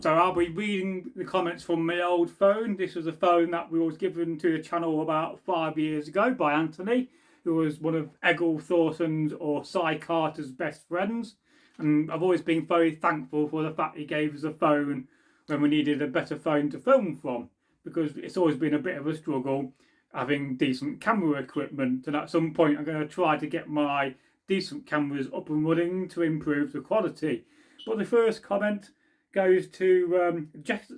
So I'll be reading the comments from my old phone. This was a phone that was given to the channel about 5 years ago by Anthony, who was one of Egil Thorsen's or Cy Carter's best friends. And I've always been very thankful for the fact he gave us a phone when we needed a better phone to film from, because it's always been a bit of a struggle having decent camera equipment. And at some point I'm going to try to get my decent cameras up and running to improve the quality. But the first comment goes to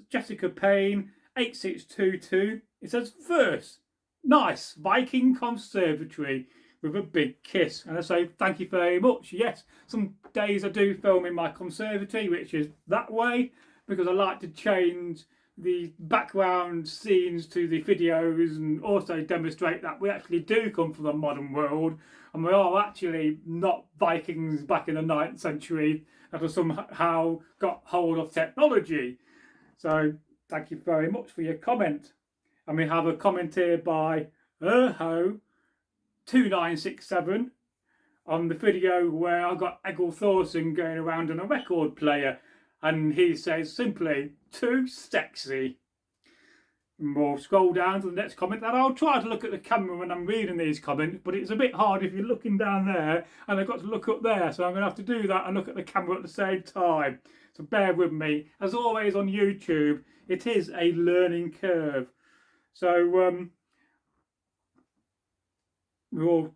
Jessica Payne 8622. It says, "First, nice Viking conservatory with a big kiss." And I say thank you very much. Yes, some days I do film in my conservatory, which is that way, because I like to change the background scenes to the videos and also demonstrate that we actually do come from the modern world and we are actually not Vikings back in the 9th century that have somehow got hold of technology. So thank you very much for your comment. And we have a comment here by Erho2967 on the video where I got Egil Thorsen going around on a record player, and he says simply, "Too sexy." And we'll scroll down to the next comment, and I'll try to look at the camera when I'm reading these comments, but it's a bit hard if you're looking down there and I've got to look up there, so I'm going to have to do that and look at the camera at the same time. So bear with me. As always on YouTube, it is a learning curve. So we've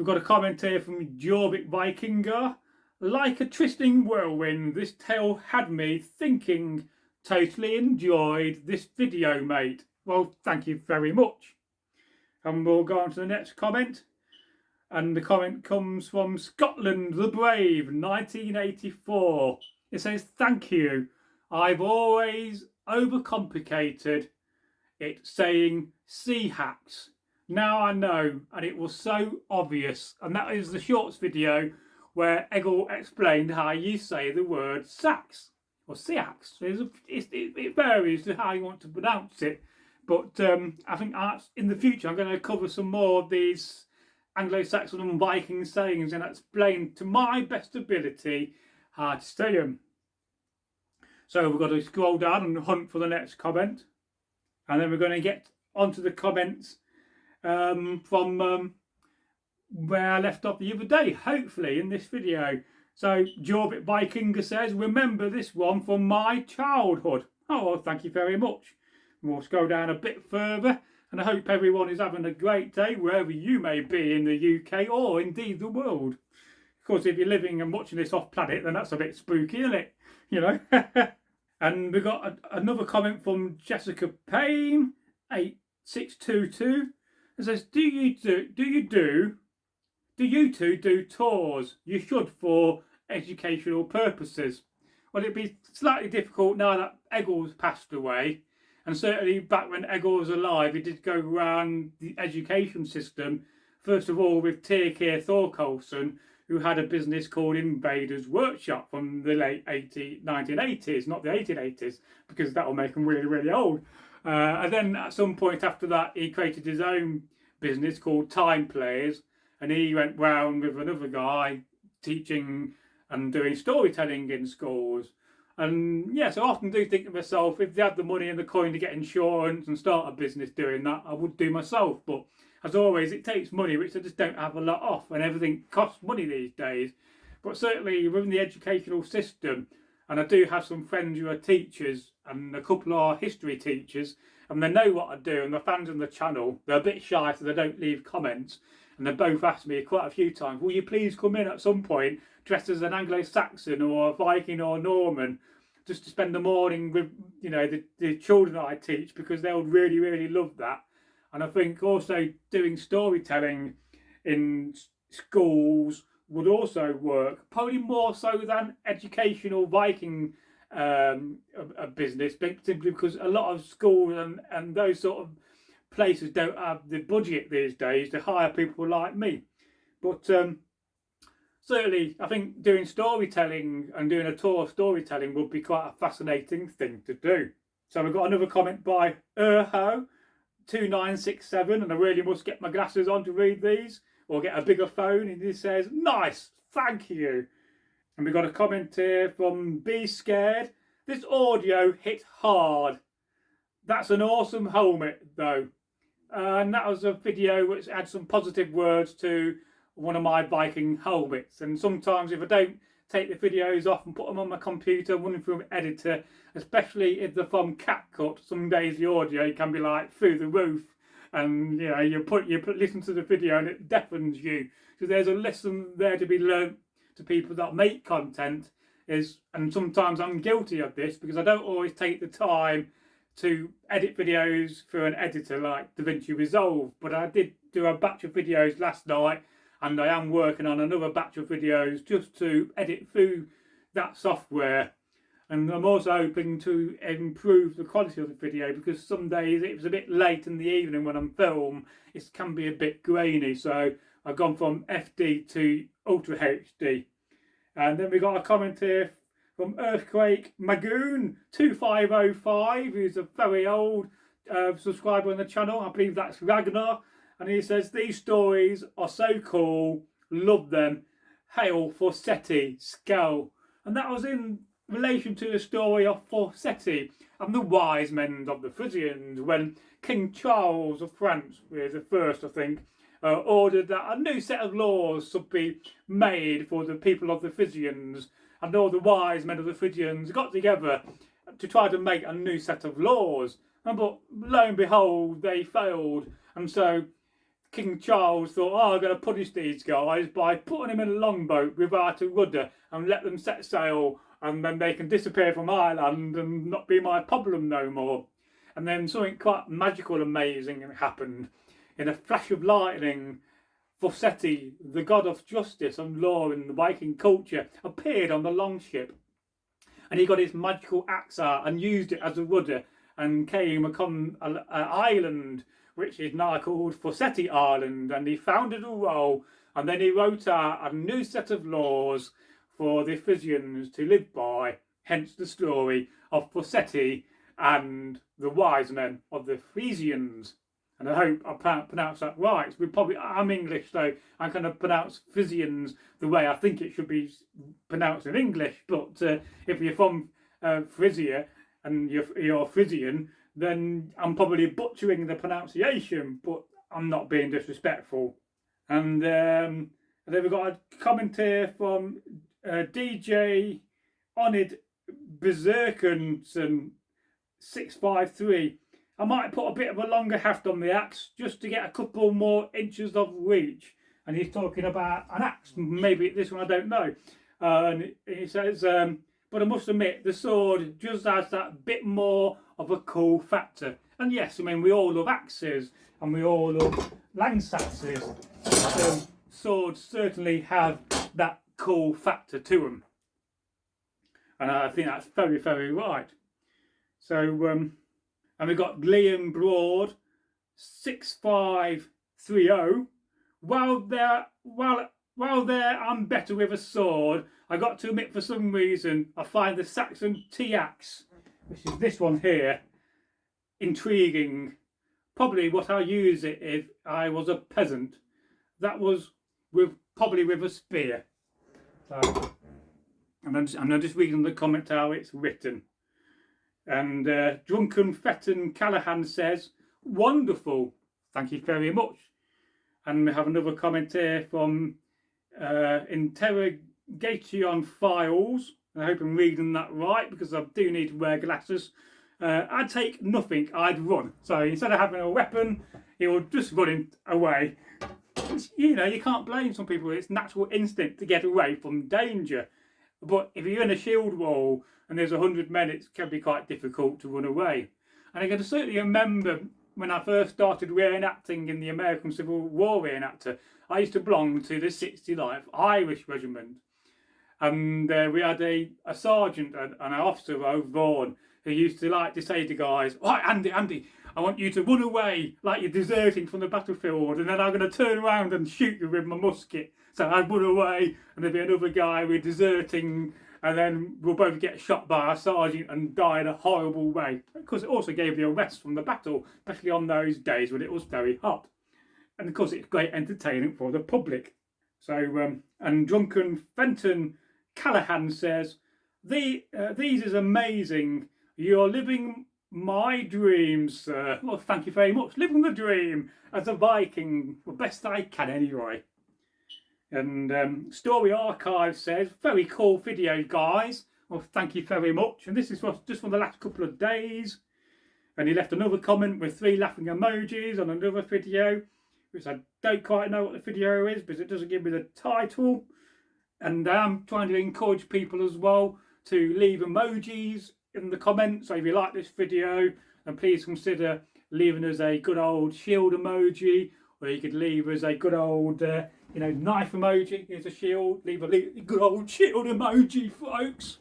got a comment here from Jorvik Vikingar. "Like a trysting whirlwind, this tale had me thinking. Totally enjoyed this video, mate." Well, thank you very much. And we'll go on to the next comment. And the comment comes from Scotland the Brave 1984. It says, "Thank you. I've always overcomplicated it saying sea hacks. Now I know, and it was so obvious." And that is the shorts video where Egil explained how you say the word sax or seax. It varies to how you want to pronounce it. But I think in the future I'm going to cover some more of these Anglo-Saxon and Viking sayings and explain to my best ability how to say them. So we've got to scroll down and hunt for the next comment. And then we're going to get onto the comments from where I left off the other day, hopefully in this video. So Jorvik Vikinger says, "Remember this one from my childhood." Oh, well, thank you very much. We'll scroll down a bit further, and I hope everyone is having a great day wherever you may be in the UK or indeed the world. Of course, if you're living and watching this off planet, then that's a bit spooky, isn't it? You know. And we got another comment from Jessica Payne 8622. It says, Do you two do tours? You should for educational purposes. Well, it'd be slightly difficult now that Egil's passed away, and certainly back when Egil was alive, he did go around the education system, first of all with Tyrkir Thorkolson, who had a business called Invaders Workshop from the late 1980s, not the 1880s, because that will make him really, really old. And then at some point after that, he created his own business called Time Players, and he went round with another guy teaching and doing storytelling in schools. And yes, I often do think to myself, if they had the money and the coin to get insurance and start a business doing that, I would do myself. But as always, it takes money, which I just don't have a lot of, and everything costs money these days. But certainly within the educational system, and I do have some friends who are teachers, and a couple are history teachers, and they know what I do, and they're fans of the channel. They're a bit shy, so they don't leave comments. And they both asked me quite a few times, "Will you please come in at some point dressed as an Anglo-Saxon or a Viking or Norman, just to spend the morning with, you know, the children that I teach, because they would really, really love that." And I think also doing storytelling in schools would also work, probably more so than educational Viking a business, simply because a lot of schools and those sort of places don't have the budget these days to hire people like me. But certainly I think doing storytelling and doing a tour of storytelling would be quite a fascinating thing to do. So we've got another comment by Erho2967, and I really must get my glasses on to read these, or get a bigger phone, and he says, "Nice, thank you." And we've got a comment here from Be Scared This audio hit hard. That's an awesome helmet though. And that was a video which had some positive words to one of my Viking helmets. And sometimes if I don't take the videos off and put them on my computer, running through an editor, especially if they're from CapCut, some days the audio can be like through the roof. And you know, you listen to the video and it deafens you. So there's a lesson there to be learnt to people that make content. And sometimes I'm guilty of this because I don't always take the time to edit videos through an editor like DaVinci Resolve, but I did do a batch of videos last night and I am working on another batch of videos just to edit through that software. And I'm also hoping to improve the quality of the video because some days it was a bit late in the evening when I'm filming, it can be a bit grainy, so I've gone from FD to Ultra HD. And then we got a comment here from Earthquake Magoon 2505, who's a very old subscriber on the channel. I believe that's Ragnar. And he says, these stories are so cool, love them. Hail Forseti, Skell. And that was in relation to the story of Forseti and the wise men of the Frisians, when King Charles of France, was the first I think, ordered that a new set of laws should be made for the people of the Frisians. And all the wise men of the Frisians got together to try to make a new set of laws. But lo and behold, they failed. And so King Charles thought, oh, I'm going to punish these guys by putting them in a longboat without a rudder and let them set sail, and then they can disappear from Ireland and not be my problem no more. And then something quite magical and amazing happened. In a flash of lightning, Forseti, the god of justice and law in the Viking culture, appeared on the longship. And he got his magical axe out and used it as a rudder and came upon an island which is now called Forseti Island, and he founded a role, and then he wrote out a new set of laws for the Frisians to live by, hence the story of Forseti and the wise men of the Frisians. And I hope I pronounced that right. I'm English, so I'm going to pronounce Frisians the way I think it should be pronounced in English. But if you're from Frisia and you're Frisian, then I'm probably butchering the pronunciation, but I'm not being disrespectful. And then we've got a comment here from DJ Onid Berserkensen 653. I might put a bit of a longer haft on the axe just to get a couple more inches of reach. And he's talking about an axe, maybe this one, I don't know. And he says, but I must admit, the sword just has that bit more of a cool factor. And yes, I mean, we all love axes and we all love lanceaxes. So swords certainly have that cool factor to them. And I think that's very, very right. So, and we've got Liam Broad 6530. While there I'm better with a sword, I got to admit for some reason I find the Saxon T-axe, which is this one here, intriguing. Probably what I use it if I was a peasant. That was probably with a spear. So, I'm just reading the comment how it's written. And Drunken Fetton Callahan says, wonderful, thank you very much. And we have another comment here from Interrogation Files. I hope I'm reading that right because I do need to wear glasses. I'd take nothing, I'd run. So instead of having a weapon, he will just run away. You know, you can't blame some people, it's natural instinct to get away from danger. But if you're in a shield wall and there's 100 men, it can be quite difficult to run away. And I can certainly remember when I first started reenacting in the American Civil War reenactor, I used to belong to the 69th Irish Regiment. And we had a sergeant and an officer over Vaughan who used to like to say to guys, right, Andy, I want you to run away like you're deserting from the battlefield, and then I'm going to turn around and shoot you with my musket. So I'd run away and there'd be another guy, we're deserting, and then we'll both get shot by our sergeant and die in a horrible way. Because it also gave you a rest from the battle, especially on those days when it was very hot. And of course it's great entertainment for the public. So, and Drunken Fenton Callahan says, these is amazing. You're living my dreams, sir. Well, thank you very much. Living the dream as a Viking, the best I can anyway. And Story Archive says, very cool video, guys. Well, thank you very much. And this is just from the last couple of days. And he left another comment with 3 laughing emojis on another video, which I don't quite know what the video is, because it doesn't give me the title. And I'm trying to encourage people as well to leave emojis in the comments. So if you like this video, then please consider leaving us a good old shield emoji, or you could leave us a good old knife emoji. Here's a shield. Leave a good old shield emoji, folks.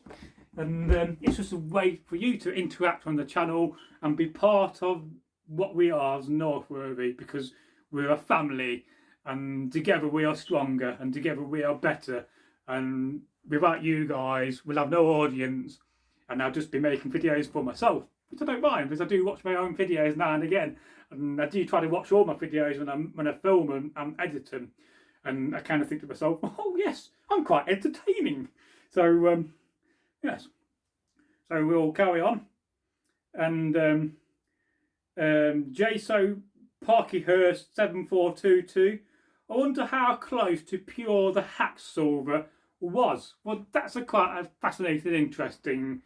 And it's just a way for you to interact on the channel and be part of what we are as Northworthy, because we're a family, and together we are stronger, and together we are better. And without you guys, we'll have no audience, and I'll just be making videos for myself, which I don't mind, because I do watch my own videos now and again, and I do try to watch all my videos when I film and edit them, and I kind of think to myself, oh yes, I'm quite entertaining. So yes, so we'll carry on. And JSO Parkyhurst 7422, I wonder how close to pure the hack silver was. Well, that's quite a fascinating, interesting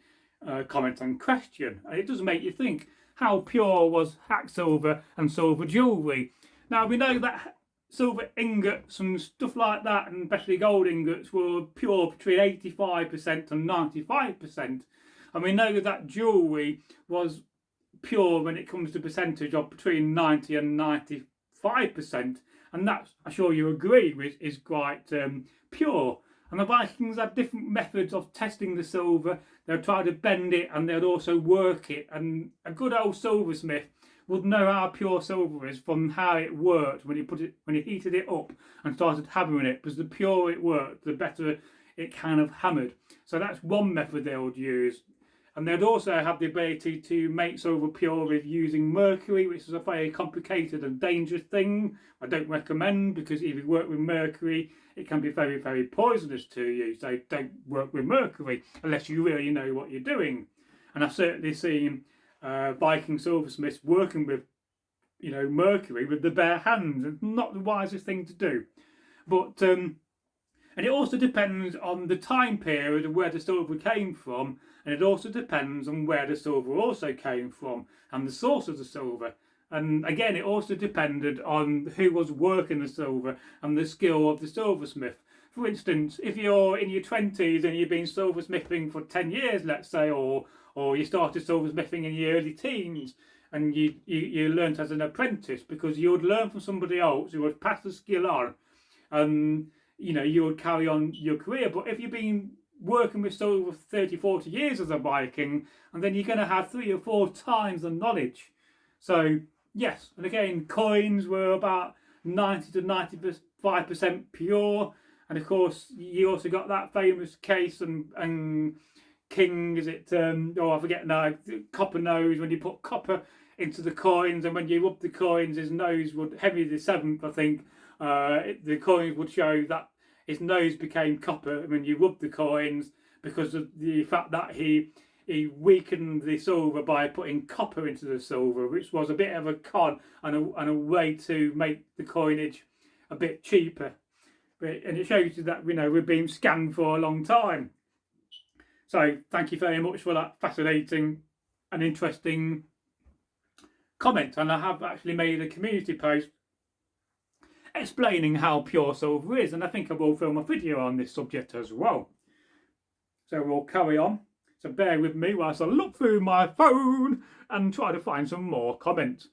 comment and question. And it does make you think, how pure was hack silver and silver jewellery? Now, we know that silver ingots and stuff like that, and especially gold ingots, were pure between 85% and 95%. And we know that jewellery was pure when it comes to percentage of between 90 and 95%. And that, I'm sure you agree with, is quite pure. And the Vikings had different methods of testing the silver. They'd try to bend it, and they'd also work it. And a good old silversmith would know how pure silver is from how it worked when he heated it up and started hammering it. Because the purer it worked, the better it kind of hammered. So that's one method they would use. And they'd also have the ability to make silver pure with using mercury, which is a very complicated and dangerous thing. I don't recommend, because if you work with mercury, it can be very, very poisonous to you. So don't work with mercury unless you really know what you're doing. And I've certainly seen Viking silversmiths working with, mercury with the bare hands. It's not the wisest thing to do. But and it also depends on the time period of where the silver came from, and it also depends on where the silver also came from and the source of the silver. And again, it also depended on who was working the silver and the skill of the silversmith. For instance, if you're in your 20s and you've been silversmithing for 10 years, let's say, or you started silversmithing in your early teens, and you learnt as an apprentice, because you would learn from somebody else who would pass the skill on, and you would carry on your career. But if you've been working with silver for 30, 40 years as a Viking, and then you're going to have 3 or 4 times the knowledge. So yes, and again, coins were about 90 to 95% pure. And of course, you also got that famous case and King, is it, I forget now, Copper Nose, when you put copper into the coins, and when you rub the coins, his nose would, Henry VII, I think, the coins would show that his nose became copper when you rubbed the coins, because of the fact that he weakened the silver by putting copper into the silver, which was a bit of a con and a way to make the coinage a bit cheaper. And it shows you that we've been scammed for a long time. So thank you very much for that fascinating and interesting comment. And I have actually made a community post explaining how pure silver is, and I think I will film a video on this subject as well. So we'll carry on. So bear with me whilst I look through my phone and try to find some more comments.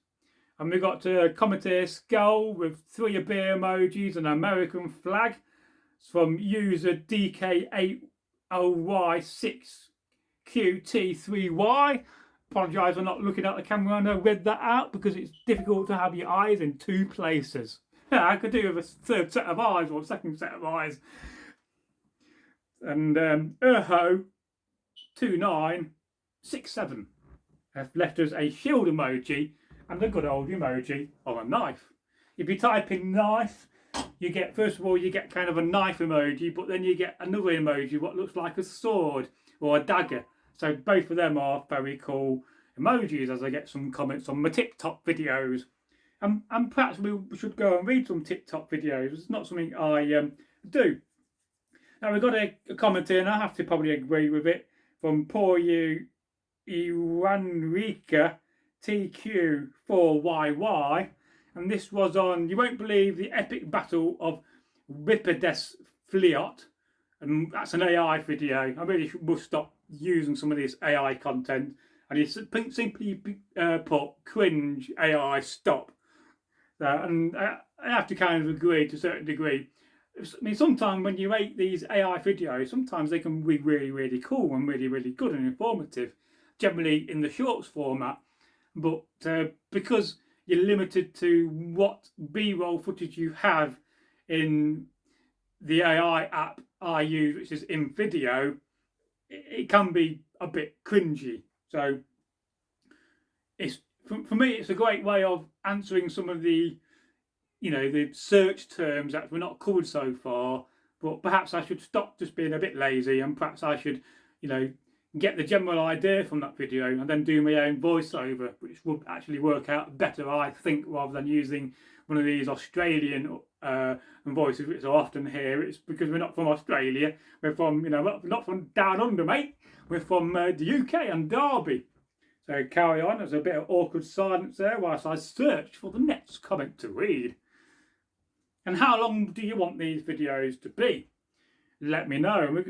And we got a comment here, skull with 3 beer emojis and an American flag. It's from user DK8LY6QT3Y. Apologise for not looking at the camera and I read that out, because it's difficult to have your eyes in 2 places. Yeah, I could do with a 3rd set of eyes or 2nd set of eyes. And Erho2967 have left us a shield emoji and a good old emoji of a knife. If you type in knife, you get, first of all, you get kind of a knife emoji, but then you get another emoji what looks like a sword, or a dagger. So both of them are very cool emojis, as I get some comments on my TikTok videos. And perhaps we should go and read some TikTok videos. It's not something I do. Now we've got a comment here, and I have to probably agree with it, from Poor You Iwanrika TQ4YY, and this was on, you won't believe the epic battle of Ripperdes Fliot, and that's an AI video. I really must stop using some of this AI content, and it's simply put, cringe AI, stop. And I have to kind of agree to a certain degree. I mean, sometimes when you make these AI videos, sometimes they can be really, really cool and really, really good and informative, generally in the shorts format. But because you're limited to what B-roll footage you have in the AI app I use, which is in video, it can be a bit cringy. So it's, for me, it's a great way of answering some of the, the search terms that we're not covered so far. But perhaps I should stop just being a bit lazy, and perhaps I should, get the general idea from that video and then do my own voiceover, which would actually work out better, I think, rather than using one of these Australian voices, which I often hear. It's because we're not from Australia. We're from, not from down under, mate. We're from the UK and Derby. So carry on. There's a bit of awkward silence there whilst I search for the next comment to read. And how long do you want these videos to be? Let me know.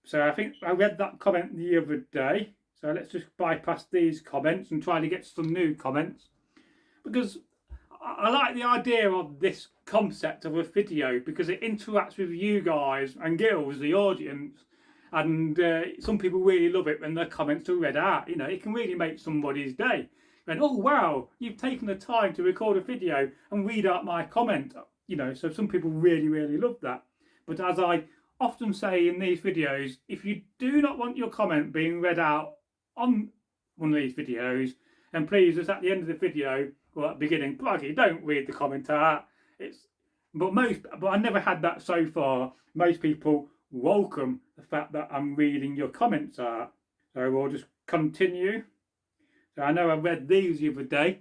So I think I read that comment the other day. So let's just bypass these comments and try to get some new comments. Because I like the idea of this concept of a video, because it interacts with you guys and girls, the audience. And some people really love it when their comments are read out. It can really make somebody's day. And, oh, wow, you've taken the time to record a video and read out my comment. So some people really, really love that. But as I often say in these videos, if you do not want your comment being read out on one of these videos, then please, just at the end of the video or at the beginning, bloody don't read the comment out. But I never had that so far. Most people welcome the fact that I'm reading your comments out. So we'll just continue. So I know I read these the other day.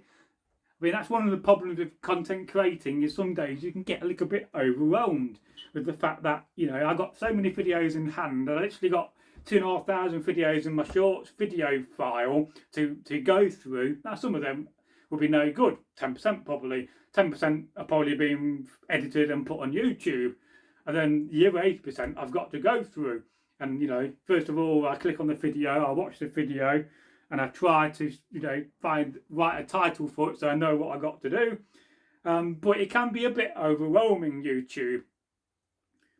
I mean, that's one of the problems with content creating, is some days you can get a little bit overwhelmed with the fact that, I got so many videos in hand. I literally got 2,500 videos in my shorts video file to go through. Now, some of them will be no good, 10% probably. 10% are probably being edited and put on YouTube. And then the other 80% I've got to go through. And, first of all, I click on the video, I watch the video, and I try to, write a title for it so I know what I got to do. But it can be a bit overwhelming, YouTube.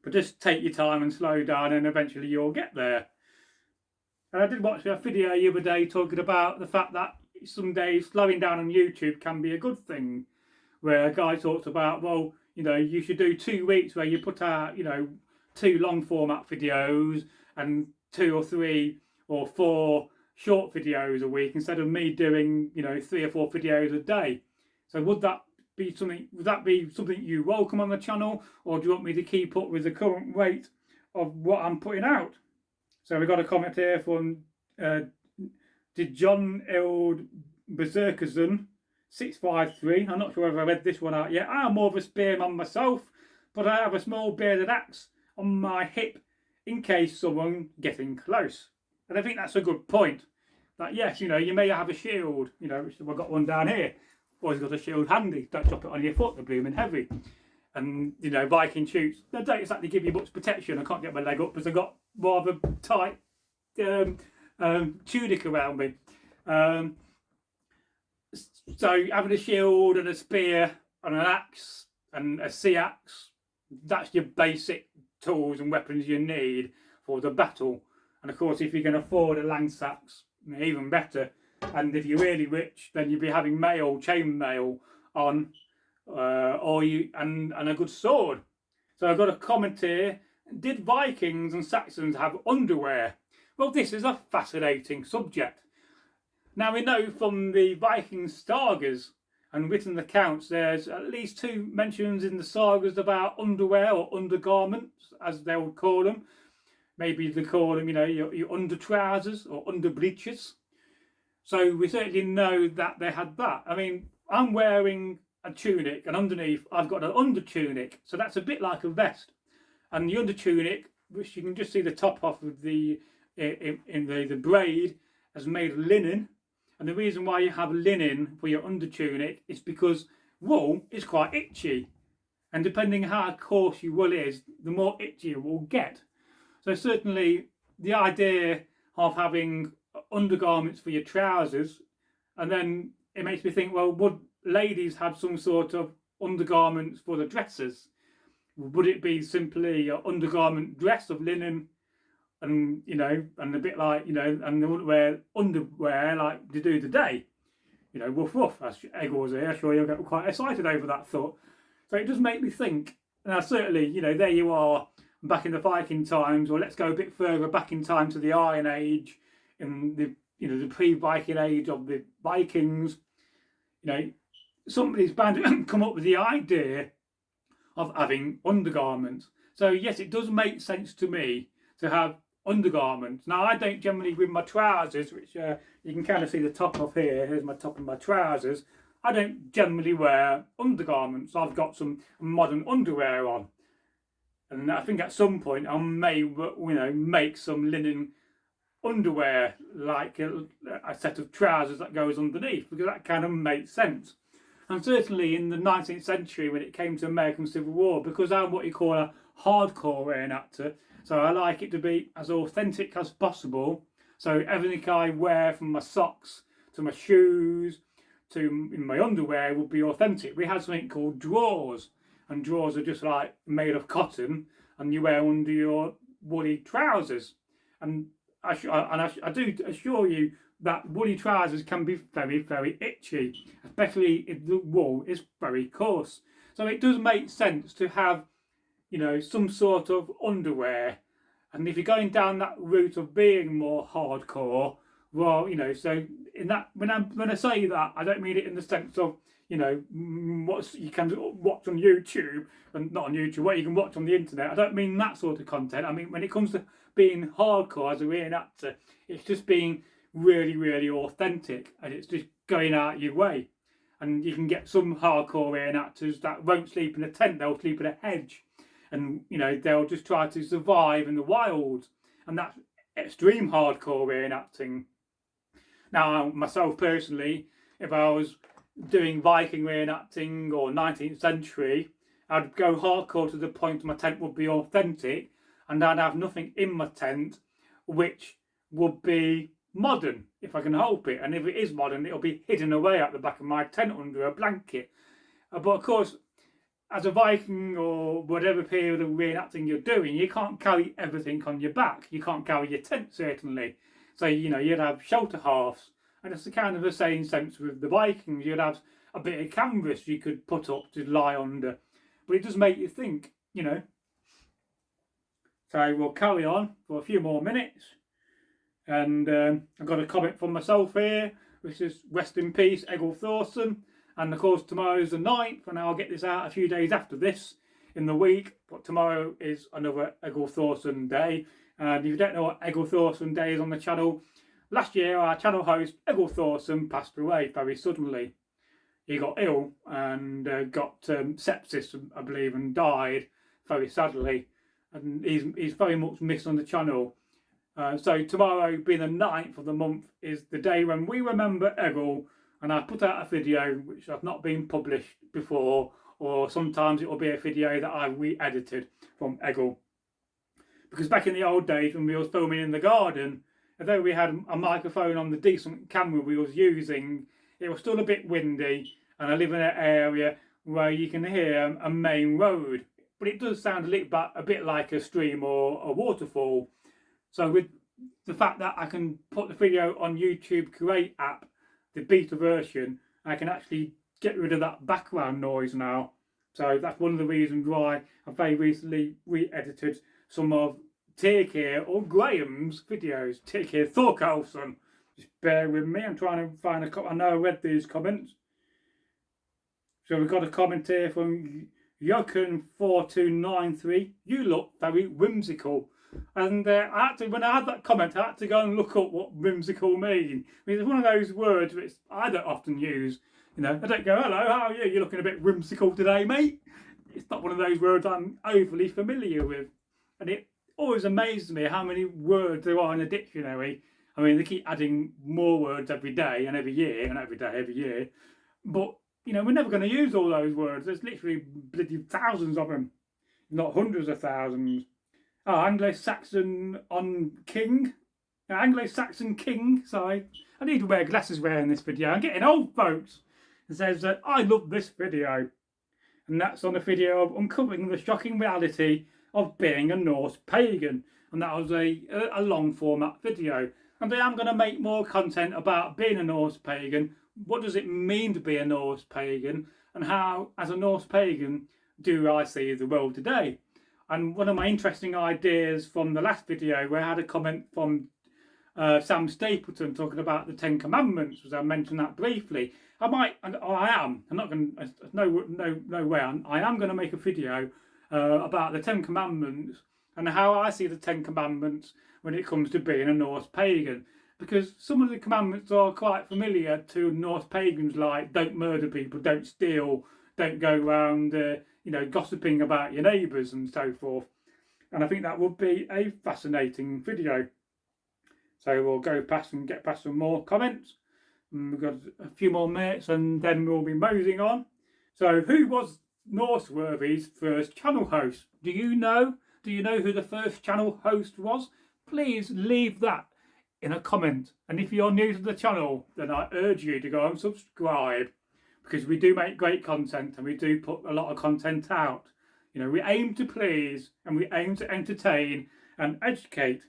But just take your time and slow down, and eventually you'll get there. And I did watch a video the other day talking about the fact that some days slowing down on YouTube can be a good thing, where a guy talks about, well, you should do 2 weeks where you put out, 2 long format videos and 2 or 3 or 4 short videos a week, instead of me doing, 3 or 4 videos a day. So would that be something you welcome on the channel, or do you want me to keep up with the current rate of what I'm putting out? So we got a comment here from did John Eld Berserkerson 653. I'm not sure if I read this one out yet. I'm more of a spearman myself, but I have a small bearded axe on my hip in case someone getting close. And I think that's a good point. That yes, you may have a shield, which I've got one down here. Always got a shield handy. Don't drop it on your foot, they're blooming heavy. And Viking shoots, they don't exactly give you much protection. I can't get my leg up because I've got rather tight tunic around me. So having a shield and a spear and an axe and a sea axe, that's your basic tools and weapons you need for the battle. And of course, if you can afford a lance axe, even better. And if you're really rich, then you'll be having chain mail on, and a good sword. So I've got a comment here. Did Vikings and Saxons have underwear? Well, this is a fascinating subject. Now we know from the Viking sagas and written accounts, there's at least 2 mentions in the sagas about underwear or undergarments, as they would call them. Maybe they call them, your under trousers or under breeches. So we certainly know that they had that. I mean, I'm wearing a tunic, and underneath I've got an under tunic, so that's a bit like a vest. And the under tunic, which you can just see the top off of the braid, is made of linen. And the reason why you have linen for your under tunic is because wool is quite itchy, and depending how coarse your wool is, the more itchy it will get. So certainly the idea of having undergarments for your trousers, and then it makes me think, well, would ladies have some sort of undergarments for the dresses? Would it be simply an undergarment dress of linen, and and a bit like and they wouldn't wear underwear like they do today? Woof woof, as Eggles here. I'm sure you'll get quite excited over that thought. So it does make me think. Now certainly, there you are back in the Viking times, or let's go a bit further back in time to the Iron Age, in the pre-Viking age of the Vikings. Somebody's bound to come up with the idea of having undergarments. So yes, it does make sense to me to have undergarments. Now I don't generally, with my trousers, which you can kind of see the top of here, here's my top of my trousers, I don't generally wear undergarments. I've got some modern underwear on, and I think at some point I may make some linen underwear, like a set of trousers that goes underneath, because that kind of makes sense. And certainly in the 19th century, when it came to American Civil War, because I'm what you call a hardcore reenactor, so I like it to be as authentic as possible. So everything I wear, from my socks to my shoes to my underwear, would be authentic. We had something called drawers, and drawers are just like made of cotton, and you wear under your woolly trousers. And I do assure you that woolly trousers can be very, very itchy, especially if the wool is very coarse. So it does make sense to have, some sort of underwear. And if you're going down that route of being more hardcore, well, so in that, when I say that, I don't mean it in the sense of, what you can watch on YouTube, and not on YouTube, what you can watch on the internet. I don't mean that sort of content. I mean, when it comes to being hardcore as a reenactor, it's just being really, really authentic, and it's just going out your way. And you can get some hardcore reenactors that won't sleep in a tent, they'll sleep in a hedge, and they'll just try to survive in the wild, and that's extreme hardcore reenacting. Now myself personally, if I was doing Viking reenacting or 19th century, I'd go hardcore to the point my tent would be authentic, and I'd have nothing in my tent which would be modern, if I can help it. And if it is modern, it'll be hidden away at the back of my tent under a blanket. But of course, as a Viking or whatever period of reenacting you're doing, you can't carry everything on your back. You can't carry your tent, certainly. So, you'd have shelter halves. And it's the kind of the same sense with the Vikings. You'd have a bit of canvas you could put up to lie under. But it does make you think, So we'll carry on for a few more minutes. And I've got a comment from myself here, which is rest in peace, Egil Thorson. And of course, tomorrow's the 9th, and I'll get this out a few days after this in the week. But tomorrow is another Egil Thorson day. And if you don't know what Egil Thorson Day is on the channel, last year our channel host Egil Thorson passed away very suddenly. He got ill and got sepsis, I believe, and died very sadly. And he's very much missed on the channel. So tomorrow, being the 9th of the month, is the day when we remember Egil. And I put out a video which has not been published before, or sometimes it will be a video that I re-edited from Egil. Because back in the old days when we was filming in the garden, although we had a microphone on the decent camera we was using, it was still a bit windy, and I live in an area where you can hear a main road, but it does sound a bit like a stream or a waterfall. So with the fact that I can put the video on YouTube Create app, the beta version, I can actually get rid of that background noise now. So that's one of the reasons why I very recently re-edited some of Take or Graham's videos. Take Thorkelson. Just bear with me, I'm trying to find a couple. I know I read these comments. So we've got a comment here from Yoken4293. You look very whimsical. And when I had that comment, I had to go and look up what whimsical mean. I mean, it's one of those words which I don't often use. You know, I don't go, hello, how are you? You're looking a bit whimsical today, mate. It's not one of those words I'm overly familiar with. And it always amazes me how many words there are in a dictionary. I mean, they keep adding more words every day and every year and every day, every year. But, you know, we're never going to use all those words. There's literally bloody thousands of them, not hundreds of thousands. Oh, Anglo-Saxon on king. Anglo-Saxon king, sorry. I need to wear glasses wearing this video. I'm getting old, folks. It says that I love this video. And that's on a video of uncovering the shocking reality of being a Norse pagan. And that was a long format video. And I am going to make more content about being a Norse pagan. What does it mean to be a Norse pagan? And how, as a Norse pagan, do I see the world today? And one of my interesting ideas from the last video, where I had a comment from Sam Stapleton talking about the Ten Commandments, as I mentioned that briefly. I am going to make a video about the Ten Commandments and how I see the Ten Commandments when it comes to being a Norse pagan. Because some of the commandments are quite familiar to Norse pagans, like don't murder people, don't steal, don't go around you know, gossiping about your neighbours and so forth. And I think that would be a fascinating video. So we'll go past and get past some more comments. And we've got a few more minutes and then we'll be moseying on. So who was Norseworthy's first channel host? Do you know? Do you know who the first channel host was? Please leave that in a comment. And if you're new to the channel, then I urge you to go and subscribe, because we do make great content and we do put a lot of content out. You know, we aim to please and we aim to entertain and educate.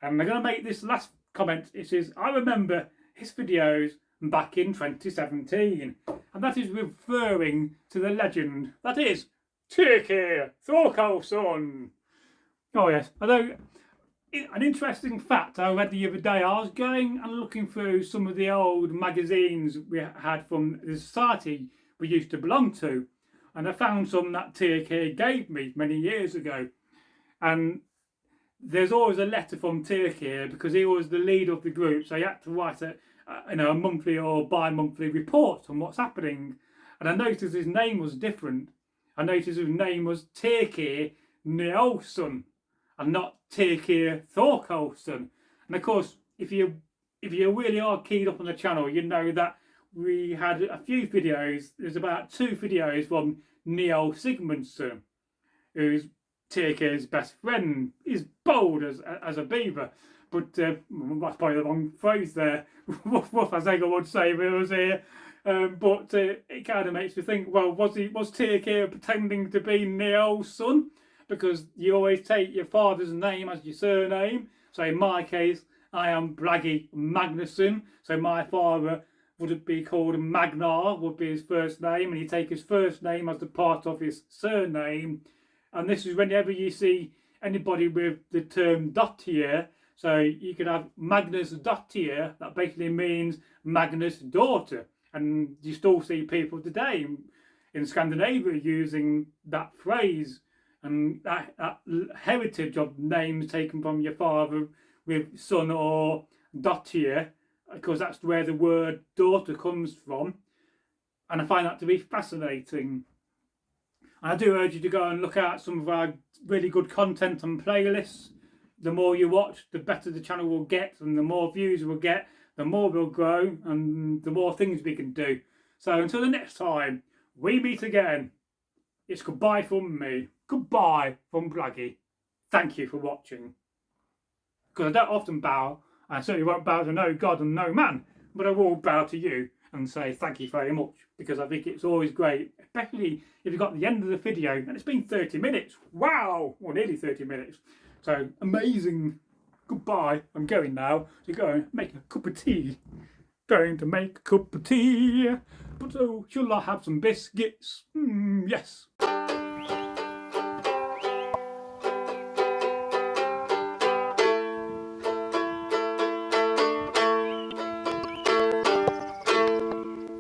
And I'm going to make this last comment. It says, I remember his videos back in 2017. And that is referring to the legend that is Tyrkir Thorkelson. Oh yes, although an interesting fact I read the other day, I was going and looking through some of the old magazines we had from the society we used to belong to, and I found some that Tyrkir gave me many years ago. And there's always a letter from Tyrkir, because he was the leader of the group, so he had to write a monthly or bi-monthly report on what's happening. And I noticed his name was different. I noticed his name was Tyrkir Njolsson and not Tyrkir Thorkelson. And of course, if you really are keyed up on the channel, you know that we had a few videos. There's about 2 videos from Njol Sigmundsson, who's Tyrkir's best friend. He's bold as a beaver, but that's probably the wrong phrase there. Woof woof, as Egger would say if he was here. But it kind of makes me think, well, was Tyrkir pretending to be Njol's son? Because you always take your father's name as your surname. So in my case, I am Bragi Magnusson. So my father would be called Magnar, would be his first name, and you take his first name as the part of his surname. And this is whenever you see anybody with the term Dottir. So you could have Magnus Dottir, that basically means Magnus' daughter. And you still see people today in Scandinavia using that phrase. And that heritage of names taken from your father with son or Dottir, because that's where the word daughter comes from. And I find that to be fascinating. And I do urge you to go and look at some of our really good content and playlists. The more you watch, the better the channel will get, and the more views we'll get, the more we'll grow, and the more things we can do. So until the next time we meet again, it's goodbye from me. Goodbye from Bragi. Thank you for watching. Because I don't often bow. I certainly won't bow to no God and no man. But I will bow to you and say thank you very much. Because I think it's always great. Especially if you've got the end of the video. And it's been 30 minutes. Wow. Well, nearly 30 minutes. So, amazing. Goodbye. I'm going now to go and make a cup of tea. Going to make a cup of tea. But oh, shall I have some biscuits? Yes.